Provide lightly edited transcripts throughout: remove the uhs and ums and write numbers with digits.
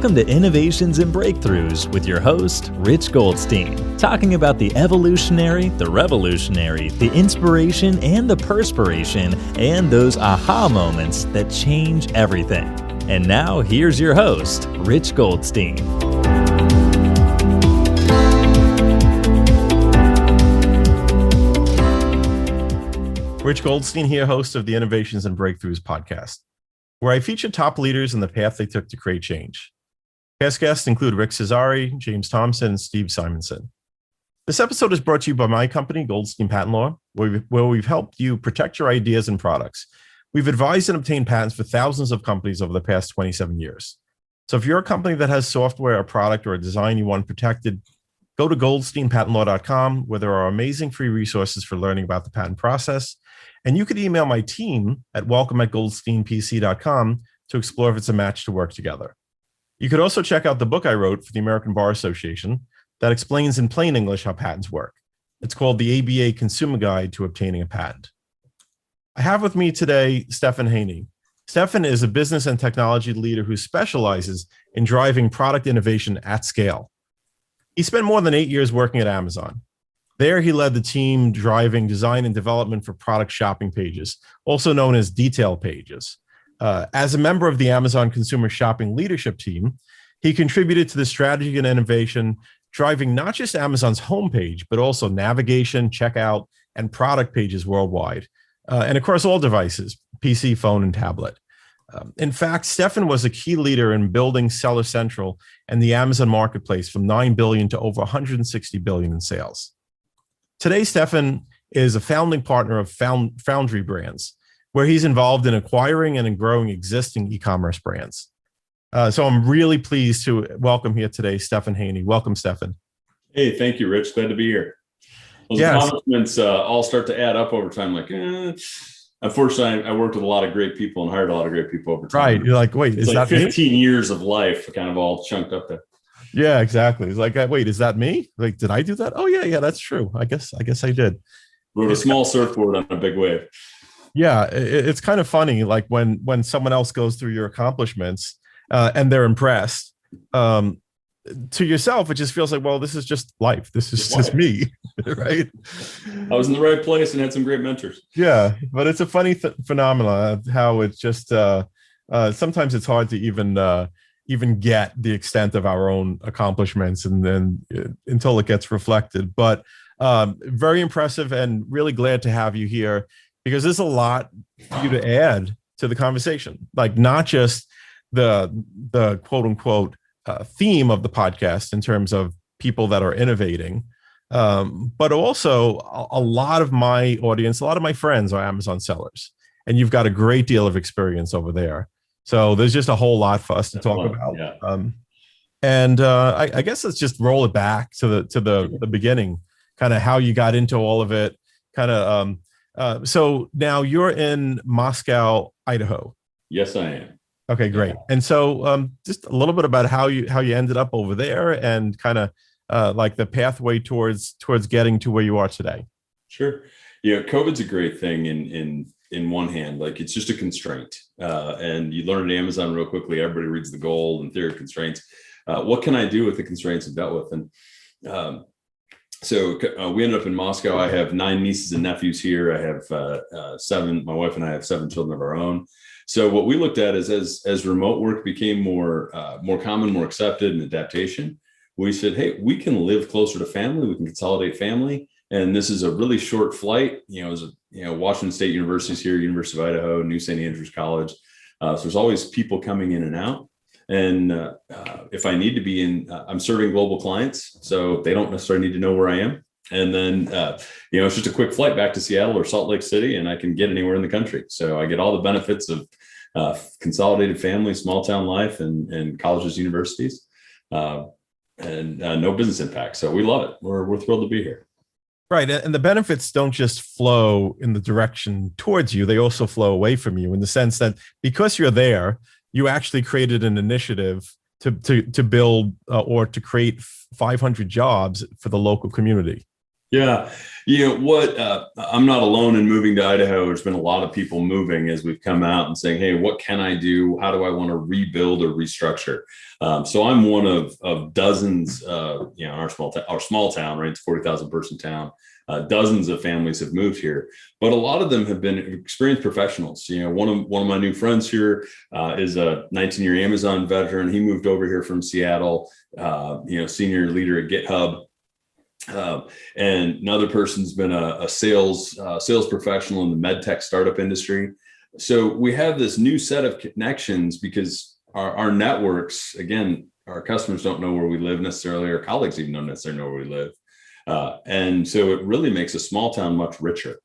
Welcome to Innovations and Breakthroughs with your host, Rich Goldstein, talking about the evolutionary, the revolutionary, the inspiration, and the perspiration, and those aha moments that change everything. And now, here's your host, Rich Goldstein. Rich Goldstein here, host of the Innovations and Breakthroughs podcast, where I feature top leaders and the path they took to create change. Past guests include Rick Cesari, James Thompson, and Steve Simonson. This episode is brought to you by my company, Goldstein Patent Law, where we've helped you protect your ideas and products. We've advised and obtained patents for thousands of companies over the past 27 years. So if you're a company that has software, a product, or a design you want protected, go to goldsteinpatentlaw.com, where there are amazing free resources for learning about the patent process. And you could email my team at welcome@goldsteinpc.com to explore if it's a match to work together. You could also check out the book I wrote for the American Bar Association that explains in plain English how patents work. It's called the ABA Consumer Guide to Obtaining a Patent. I have with me today Stefan Haney. Stefan is a business and technology leader who specializes in driving product innovation at scale. He spent more than 8 years working at Amazon. There, he led the team driving design and development for product shopping pages, also known as detail pages. As a member of the Amazon Consumer Shopping Leadership Team, he contributed to the strategy and innovation, driving not just Amazon's homepage, but also navigation, checkout, and product pages worldwide, and across all devices, PC, phone, and tablet. In fact, Stefan was a key leader in building Seller Central and the Amazon Marketplace from $9 billion to over $160 billion in sales. Today, Stefan is a founding partner of Foundry Brands, where he's involved in acquiring and in growing existing e-commerce brands. So I'm really pleased to welcome here today, Stefan Haney. Welcome, Stefan. Hey, thank you, Rich. Glad to be here. Those accomplishments all start to add up over time. Unfortunately, I worked with a lot of great people and hired a lot of great people over time. Right. You're like, wait, it's is like that 15 me? years of life kind of all chunked up there. Yeah, exactly. It's like, wait, is that me? Like, did I do that? Oh, yeah, that's true. I guess I did. Rode a small surfboard on a big wave. Yeah, it's kind of funny, like when someone else goes through your accomplishments and they're impressed. To yourself, it just feels like, well, this is just life. This is just me, right? I was in the right place and had some great mentors. Yeah, but it's a funny phenomenon how it's just sometimes it's hard to even get the extent of our own accomplishments, and then until it gets reflected. But very impressive, and really glad to have you here, because there's a lot for you to add to the conversation, like not just the quote unquote theme of the podcast in terms of people that are innovating, but also a lot of my audience, a lot of my friends are Amazon sellers, and you've got a great deal of experience over there. So there's just a whole lot for us to talk about. Yeah. I guess let's just roll it back to the beginning, kind of how you got into all of it. Kind of. So now you're in Moscow, Idaho. Yes, I am. Okay, great. Yeah. And so just a little bit about how you ended up over there, and kind of like the pathway towards getting to where you are today. Sure. Yeah, COVID's a great thing in one hand, like it's just a constraint. And you learn at Amazon real quickly. Everybody reads the goal and theory of constraints. What can I do with the constraints I've dealt with? And so we ended up in Moscow. I have 9 nieces and nephews here. I have 7. My wife and I have 7 children of our own. So what we looked at is as remote work became more common, more accepted, and adaptation, we said, hey, we can live closer to family. We can consolidate family. And this is a really short flight. Washington State University's here, University of Idaho, New St. Andrews College. So there's always people coming in and out. And if I need to be in, I'm serving global clients, so they don't necessarily need to know where I am. And then, it's just a quick flight back to Seattle or Salt Lake City, and I can get anywhere in the country. So I get all the benefits of consolidated family, small town life, and colleges, universities, and no business impact. So we love it. We're thrilled to be here. Right. And the benefits don't just flow in the direction towards you. They also flow away from you, in the sense that because you're there, you actually created an initiative to build or to create 500 jobs for the local community. Yeah. what, I'm not alone in moving to Idaho. There's been a lot of people moving as we've come out and saying, hey, what can I do? How do I want to rebuild or restructure? So I'm one of dozens, in our small town, right? It's a 40,000 person town. Dozens of families have moved here, but a lot of them have been experienced professionals. One of my new friends here is a 19-year Amazon veteran. He moved over here from Seattle, senior leader at GitHub. And another person's been a sales professional in the med tech startup industry. So we have this new set of connections because our networks, again, our customers don't know where we live necessarily. Our colleagues even don't necessarily know where we live. And so it really makes a small town much richer.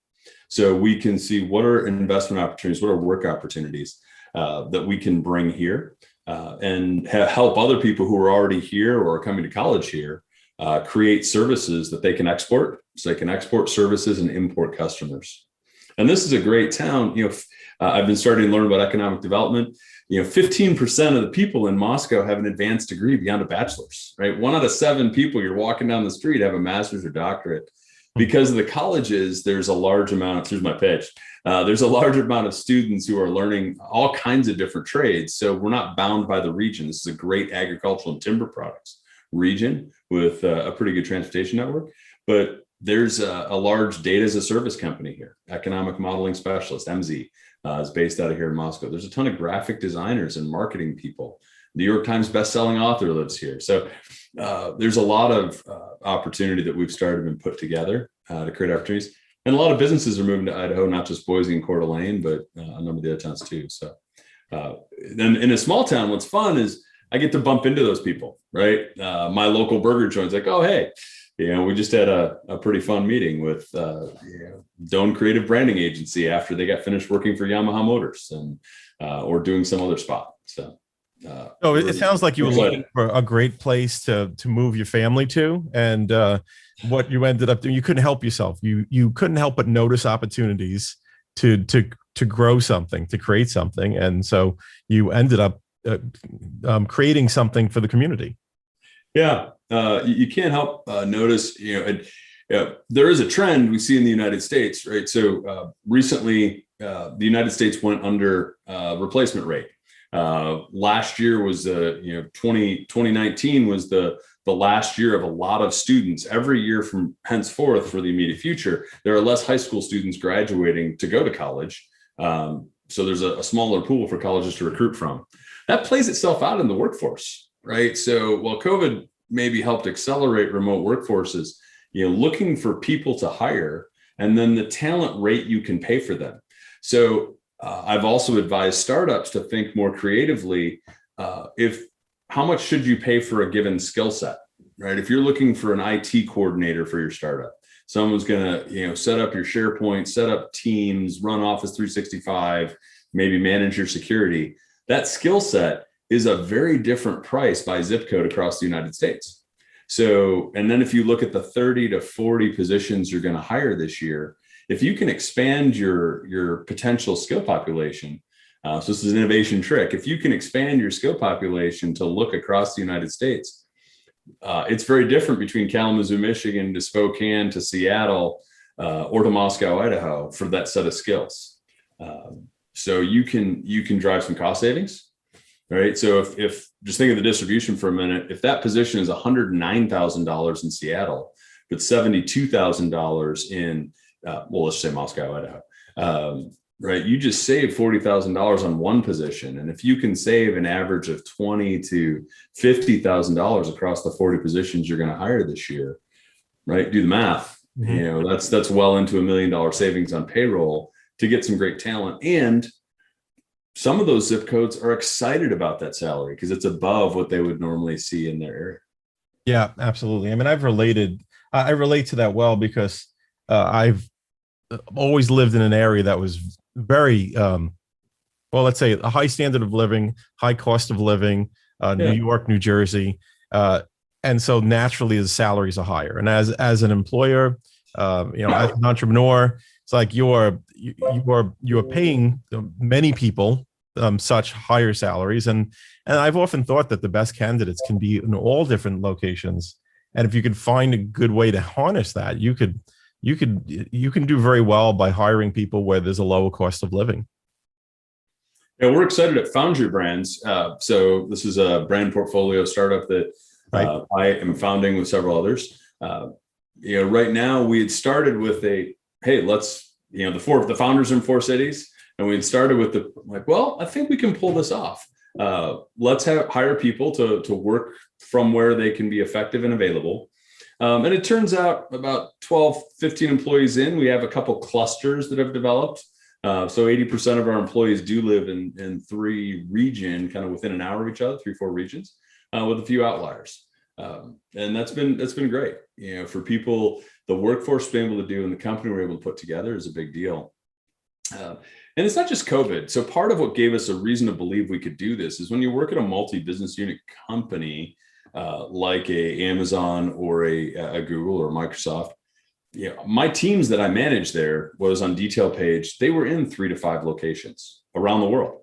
So we can see what are investment opportunities, what are work opportunities that we can bring here and help other people who are already here or are coming to college here create services that they can export. So they can export services and import customers. And this is a great town. I've been starting to learn about economic development. 15% of the people in Moscow have an advanced degree beyond a bachelor's, right? 1 out of 7 people you're walking down the street have a master's or doctorate. Because of the colleges, there's a large amount, here's my pitch, there's a large amount of students who are learning all kinds of different trades. So we're not bound by the region. This is a great agricultural and timber products region with a pretty good transportation network. But there's a large data as a service company here, economic modeling specialist, MZ, is based out of here in Moscow. There's a ton of graphic designers and marketing people. New York Times bestselling author lives here. So there's a lot of opportunity that we've started and put together to create opportunities. And a lot of businesses are moving to Idaho, not just Boise and Coeur d'Alene, but a number of the other towns too. So then in a small town, what's fun is I get to bump into those people, right? My local burger joint's like, oh, hey, we just had a pretty fun meeting with Doan Creative Branding Agency after they got finished working for Yamaha Motors and or doing some other spot. So it sounds like you were looking for a great place to move your family to, and what you ended up doing, you couldn't help yourself. You couldn't help but notice opportunities to grow something, to create something, and so you ended up creating something for the community. Yeah, you can't help notice, there is a trend we see in the United States, right? So recently, the United States went under replacement rate. Last year was 2019 was the last year of a lot of students. Every year from henceforth for the immediate future, there are less high school students graduating to go to college. So there's a smaller pool for colleges to recruit from. That plays itself out in the workforce, right? So while COVID maybe helped accelerate remote workforces, looking for people to hire and then the talent rate you can pay for them. So I've also advised startups to think more creatively. How much should you pay for a given skill set, right? If you're looking for an IT coordinator for your startup, someone's going to, set up your SharePoint, set up Teams, run Office 365, maybe manage your security. That skill set is a very different price by zip code across the United States. So, and then if you look at the 30 to 40 positions you're going to hire this year, if you can expand your potential skill population, so this is an innovation trick. If you can expand your skill population to look across the United States, it's very different between Kalamazoo, Michigan to Spokane to Seattle or to Moscow, Idaho for that set of skills. So you can drive some cost savings, right? So if just think of the distribution for a minute, if that position is $109,000 in Seattle, but $72,000 in let's say Moscow, Idaho, right? You just save $40,000 on one position. And if you can save an average of $20,000 to $50,000 across the 40 positions you're going to hire this year, right? Do the math. Mm-hmm. That's well into $1 million savings on payroll to get some great talent. And some of those zip codes are excited about that salary because it's above what they would normally see in their area. Yeah, absolutely. I mean, I relate to that well because I've always lived in an area that was very, let's say a high standard of living, high cost of living, New York, New Jersey. And so naturally the salaries are higher. And as an employer, as an entrepreneur, it's like you are paying many people such higher salaries. And I've often thought that the best candidates can be in all different locations. And if you could find a good way to harness that, you could you can do very well by hiring people where there's a lower cost of living. Yeah, we're excited at Foundry Brands. So this is a brand portfolio startup that Right. I am founding with several others. Right now we had started with hey, let's, the founders are in 4 cities, and we had started with I think we can pull this off. Let's hire people to work from where they can be effective and available. And it turns out about 12, 15 employees in, we have a couple clusters that have developed. So 80% of our employees do live in 3 regions, kind of within an hour of each other, 3, 4 regions, with a few outliers. And that's been great. For people, the workforce being able to do and the company we're able to put together is a big deal. And it's not just COVID. So part of what gave us a reason to believe we could do this is when you work at a multi-business unit company, like a Amazon or a Google or Microsoft. My teams that I managed there was on detail page. They were in 3 to 5 locations around the world.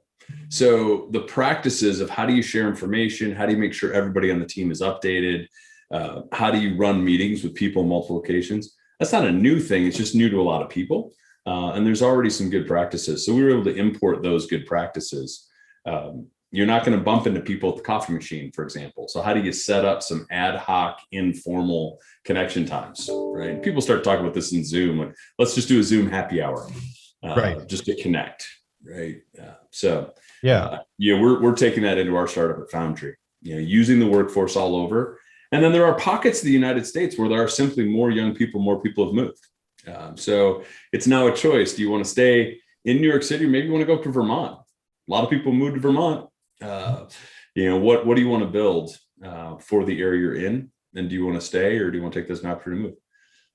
So the practices of how do you share information? How do you make sure everybody on the team is updated? How do you run meetings with people in multiple locations? That's not a new thing. It's just new to a lot of people. And there's already some good practices. So we were able to import those good practices. You're not going to bump into people at the coffee machine, for example. So how do you set up some ad hoc, informal connection times, right? People start talking about this in Zoom, like, let's just do a Zoom happy hour, Right. just to connect, right? Yeah. We're taking that into our startup at Foundry, using the workforce all over. And then there are pockets of the United States where there are simply more young people, more people have moved. So it's now a choice. Do you want to stay in New York City, or maybe you want to go to Vermont? A lot of people moved to Vermont. What do you want to build for the area you're in? And do you want to stay, or do you want to take this an opportunity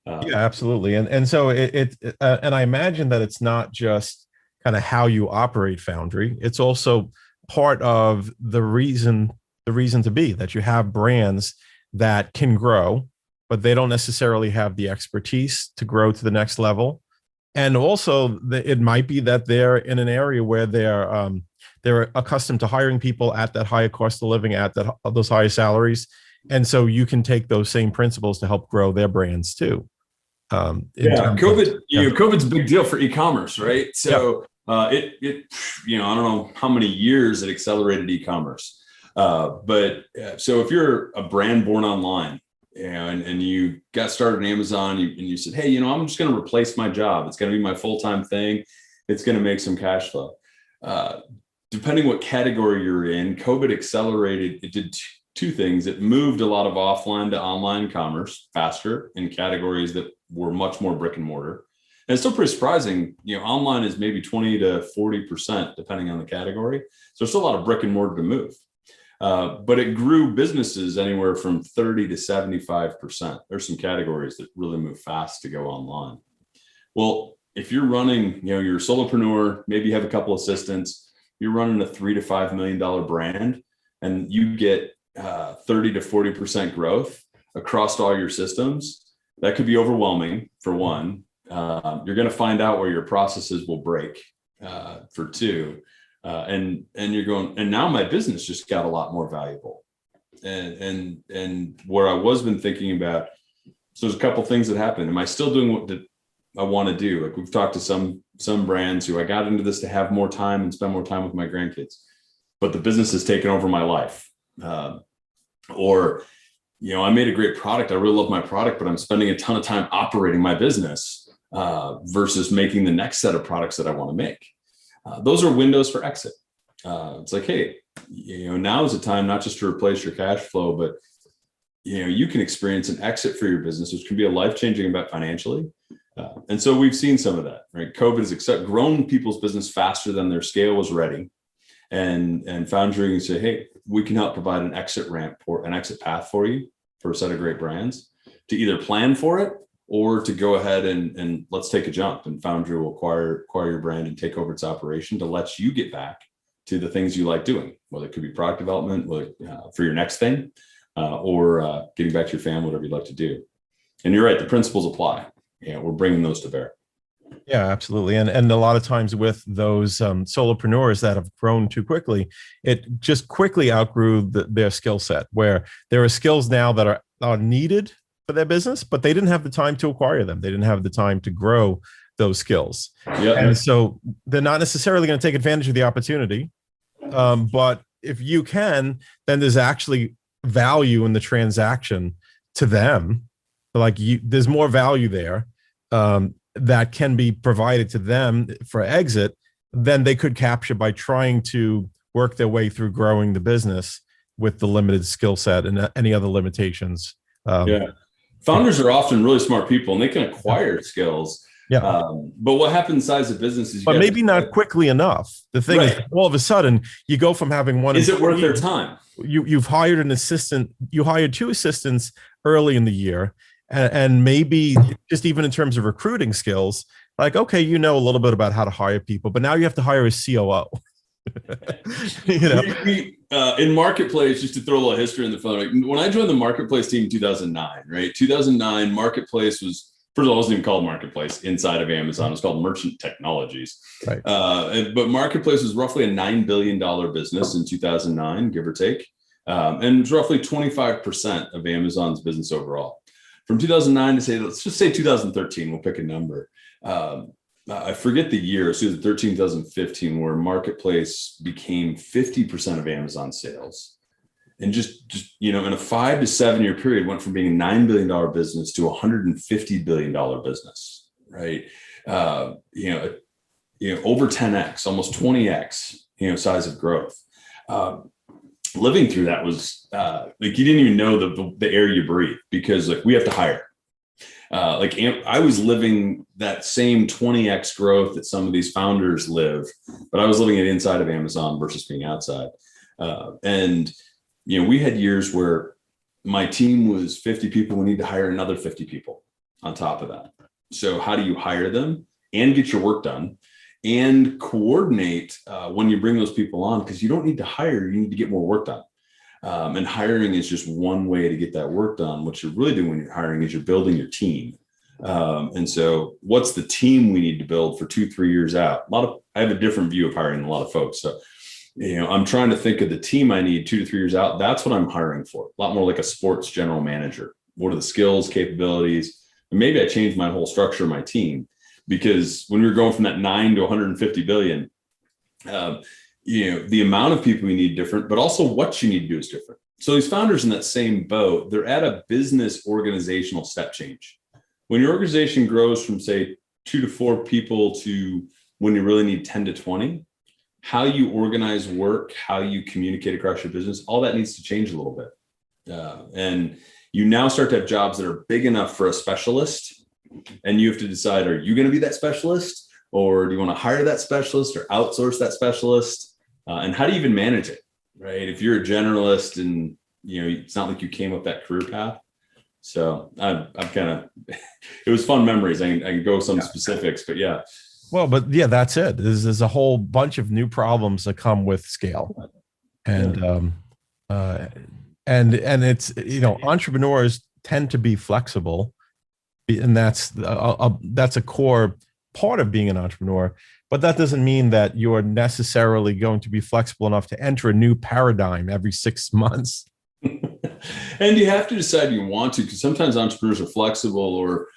to move? Yeah, absolutely. And so and I imagine that it's not just kind of how you operate Foundry. It's also part of the reason to be that you have brands that can grow, but they don't necessarily have the expertise to grow to the next level. And also it might be that they're in an area where they're accustomed to hiring people at that higher cost of living, at those higher salaries. And so you can take those same principles to help grow their brands too. COVID's a big deal for e-commerce, right? So I don't know how many years it accelerated e-commerce. So if you're a brand born online, and you got started on Amazon, and you said, hey, I'm just going to replace my job. It's going to be my full-time thing. It's going to make some cash flow. Depending what category you're in, COVID accelerated. It did 2 things. It moved a lot of offline to online commerce faster in categories that were much more brick and mortar. And it's still pretty surprising. Online is maybe 20 to 40%, depending on the category. So there's still a lot of brick and mortar to move. But it grew businesses anywhere from 30 to 75%. There's some categories that really move fast to go online. Well, if you're running, you're a solopreneur, maybe you have a couple assistants, you're running a $3 to $5 million brand, and you get 30 to 40% growth across all your systems, that could be overwhelming for one. You're going to find out where your processes will break for 2. And you're going, and now my business just got a lot more valuable. And where I was been thinking about, so there's a couple things that happened. Am I still doing what I want to do? Like, we've talked to some brands who I got into this to have more time and spend more time with my grandkids, but the business has taken over my life. Or I made a great product. I really love my product, but I'm spending a ton of time operating my business versus making the next set of products that I want to make. Those are windows for exit. It's like, hey, now is the time not just to replace your cash flow, but you can experience an exit for your business, which can be a life-changing event financially. And so we've seen some of that, right? COVID has grown people's business faster than their scale was ready. And Foundry and say, hey, we can help provide an exit ramp or an exit path for you for a set of great brands to either plan for it or to go ahead and let's take a jump. And Foundry will acquire your brand and take over its operation to let you get back to the things you like doing, whether it could be product development, for your next thing, or getting back to your family, whatever you'd like to do. And you're right, the principles apply. We're bringing those to bear. Yeah, absolutely. And a lot of times with those solopreneurs that have grown too quickly, it just quickly outgrew their skill set, where there are skills now that are needed for their business, but they didn't have the time to acquire them. They didn't have the time to grow those skills. Yeah. And so they're not necessarily going to take advantage of the opportunity. But if you can, then there's actually value in the transaction to them. Like there's more value there that can be provided to them for exit than they could capture by trying to work their way through growing the business with the limited skill set and any other limitations. Founders are often really smart people and they can acquire skills. But what happens inside the business is, but maybe not quickly enough. The thing is, all of a sudden, you go from having one. Is it worth their time? You've hired an assistant. You hired 2 assistants early in the year, and maybe just even in terms of recruiting skills, like, okay, you know a little bit about how to hire people, but now you have to hire a COO. In Marketplace, just to throw a little history in the phone, like when I joined the Marketplace team in 2009, right? 2009, Marketplace was, first of all, it wasn't even called Marketplace inside of Amazon. It was called Merchant Technologies. Right. But Marketplace was roughly a $9 billion business in 2009, give or take. And it was roughly 25% of Amazon's business overall. From 2009 to let's just say 2013, we'll pick a number. I forget the year, so it was 2015, where Marketplace became 50% of Amazon sales. And just in a 5 to 7 year period, went from being a $9 billion business to a $150 billion business, right? Over 10x, almost 20x, size of growth. Living through that was like you didn't even know the air you breathe, because like we have to hire. I was living that same 20x growth that some of these founders live, but I was living it inside of Amazon versus being outside. We had years where my team was 50 people. We need to hire another 50 people on top of that. So how do you hire them and get your work done and coordinate when you bring those people on? Because you don't need to hire, you need to get more work done. And hiring is just one way to get that work done. What you're really doing when you're hiring is you're building your team. And so what's the team we need to build for 2-3 years out? I have a different view of hiring than a lot of folks. So, I'm trying to think of the team I need 2 to 3 years out. That's what I'm hiring for. A lot more like a sports general manager. What are the skills, capabilities? And maybe I changed my whole structure of my team, because when we were going from that 9 to 150 billion, the amount of people you need different, but also what you need to do is different. So these founders in that same boat, they're at a business organizational step change. When your organization grows from say 2 to 4 people to when you really need 10 to 20, how you organize work, how you communicate across your business, all that needs to change a little bit. And you now start to have jobs that are big enough for a specialist, and you have to decide, are you going to be that specialist, or do you want to hire that specialist or outsource that specialist? And how do you even manage it, right? If you're a generalist and, it's not like you came up that career path. So I'm kind of, it was fun memories. I can go some specifics, but yeah. Well, but yeah, that's it. There's a whole bunch of new problems that come with scale, and it's entrepreneurs tend to be flexible, and that's a core part of being an entrepreneur. But that doesn't mean that you're necessarily going to be flexible enough to enter a new paradigm every 6 months. And you have to decide you want to, because sometimes entrepreneurs are flexible, or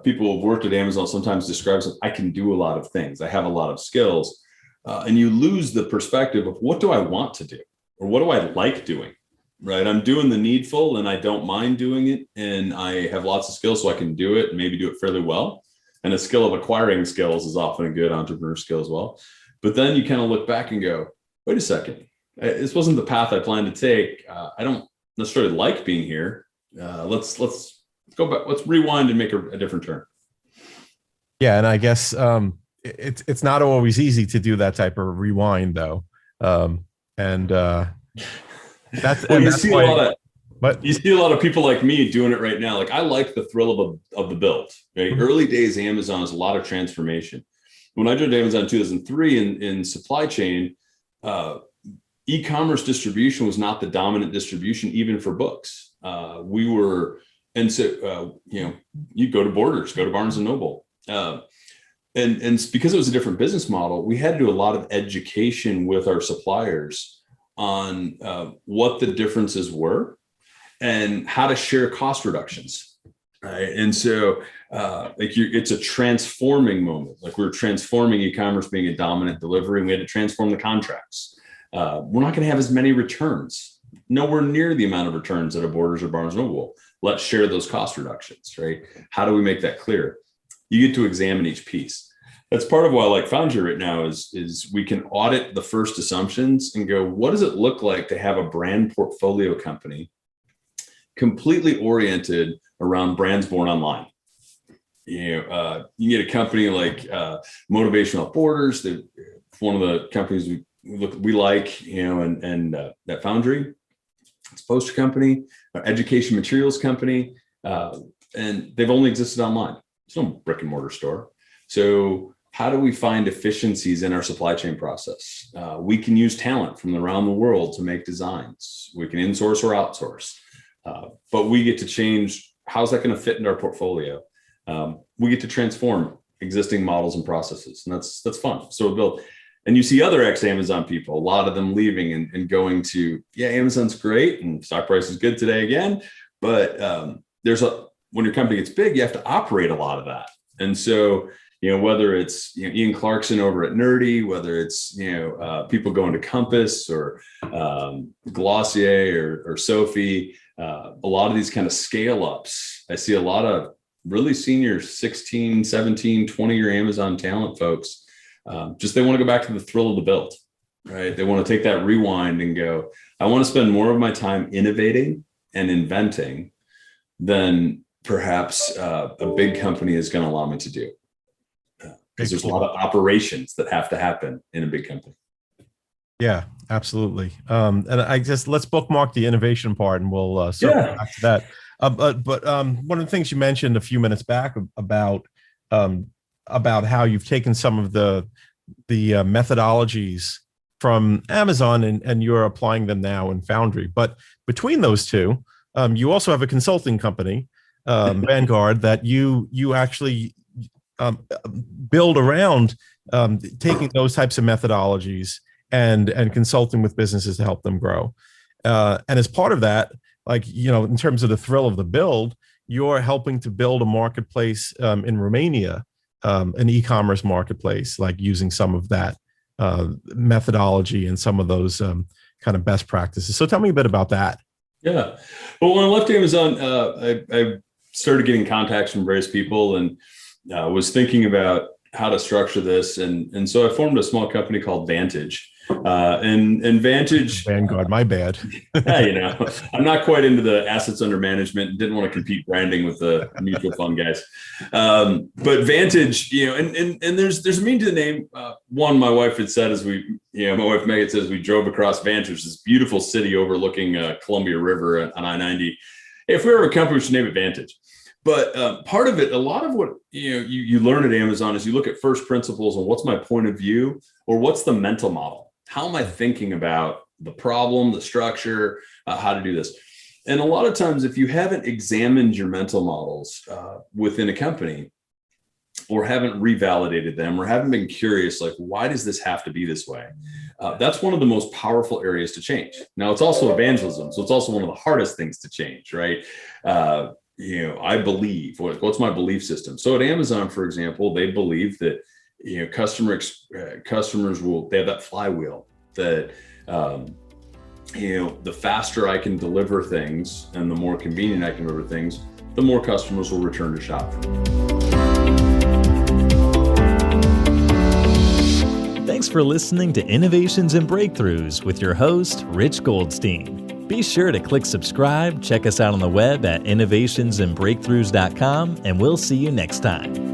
people who have worked at Amazon sometimes describe it, I can do a lot of things. I have a lot of skills. And you lose the perspective of what do I want to do? Or what do I like doing? Right? I'm doing the needful and I don't mind doing it. And I have lots of skills, so I can do it and maybe do it fairly well. And the skill of acquiring skills is often a good entrepreneur skill as well. But then you kind of look back and go, wait a second, this wasn't the path I planned to take. I don't necessarily like being here. Let's go back. Let's rewind and make a different turn. Yeah, and I guess it's not always easy to do that type of rewind, though. That's you see a lot of people like me doing it right now. Like I like the thrill of the build. Right? Mm-hmm. Early days Amazon is a lot of transformation. When I joined Amazon in 2003 in supply chain, e-commerce distribution was not the dominant distribution, even for books. You go to Borders, go to Barnes and Noble. And because it was a different business model, we had to do a lot of education with our suppliers on what the differences were and how to share cost reductions. Right. And so it's a transforming moment. Like we're transforming e-commerce being a dominant delivery, and we had to transform the contracts. We're not going to have as many returns, nowhere near the amount of returns that a Borders or Barnes Noble. Let's share those cost reductions, right? How do we make that clear? You get to examine each piece. That's part of why I like Foundry right now is we can audit the first assumptions and go, what does it look like to have a brand portfolio company completely oriented around brands born online? You get a company like Motivational Borders, one of the companies we like, and that Foundry, it's a poster company, education materials company, and they've only existed online. There's no brick and mortar store. So how do we find efficiencies in our supply chain process? We can use talent from around the world to make designs. We can insource or outsource, but we get to change. How's that going to fit into our portfolio? We get to transform existing models and processes, and that's fun. So we build. And you see other ex-Amazon people, a lot of them leaving and going to, Amazon's great and stock price is good today again. But when your company gets big, you have to operate a lot of that. And so, whether it's Ian Clarkson over at Nerdy, whether it's people going to Compass or Glossier or Sophie, a lot of these kind of scale ups. I see a lot of really senior 16, 17, 20-year Amazon talent folks. They want to go back to the thrill of the build, right? They want to take that rewind and go, I want to spend more of my time innovating and inventing than perhaps a big company is going to allow me to do. Because there's a lot of operations that have to happen in a big company. Yeah, absolutely. And I guess let's bookmark the innovation part and we'll circle back to that. But one of the things you mentioned a few minutes back about how you've taken some of the methodologies from Amazon and you're applying them now in Foundry. But between those two, you also have a consulting company, Vanguard, that you actually build around taking those types of methodologies and consulting with businesses to help them grow. And as part of that, in terms of the thrill of the build, you're helping to build a marketplace in Romania, an e-commerce marketplace, like using some of that methodology and some of those kind of best practices. So tell me a bit about that. Yeah. Well, when I left Amazon, I started getting contacts from various people and was thinking about how to structure this. And so I formed a small company called Vantage. And Vantage, Vanguard, my bad. I'm not quite into the assets under management and didn't want to compete branding with the mutual fund guys. But Vantage, and there's a meaning to the name. One, my wife had said my wife Megan says we drove across Vantage, this beautiful city overlooking Columbia River on I-90. If we were a company, we should name it Vantage. But part of it, a lot of what you learn at Amazon is you look at first principles and what's my point of view or what's the mental model. How am I thinking about the problem, the structure, how to do this? And a lot of times, if you haven't examined your mental models within a company or haven't revalidated them or haven't been curious, like, why does this have to be this way? That's one of the most powerful areas to change. Now, it's also evangelism. So it's also one of the hardest things to change, right? I believe, what's my belief system? So at Amazon, for example, they believe that customers they have that flywheel that the faster I can deliver things and the more convenient I can deliver things, the more customers will return to shop. Thanks for listening to Innovations and Breakthroughs with your host, Rich Goldstein. Be sure to click subscribe, check us out on the web at innovationsandbreakthroughs.com, and we'll see you next time.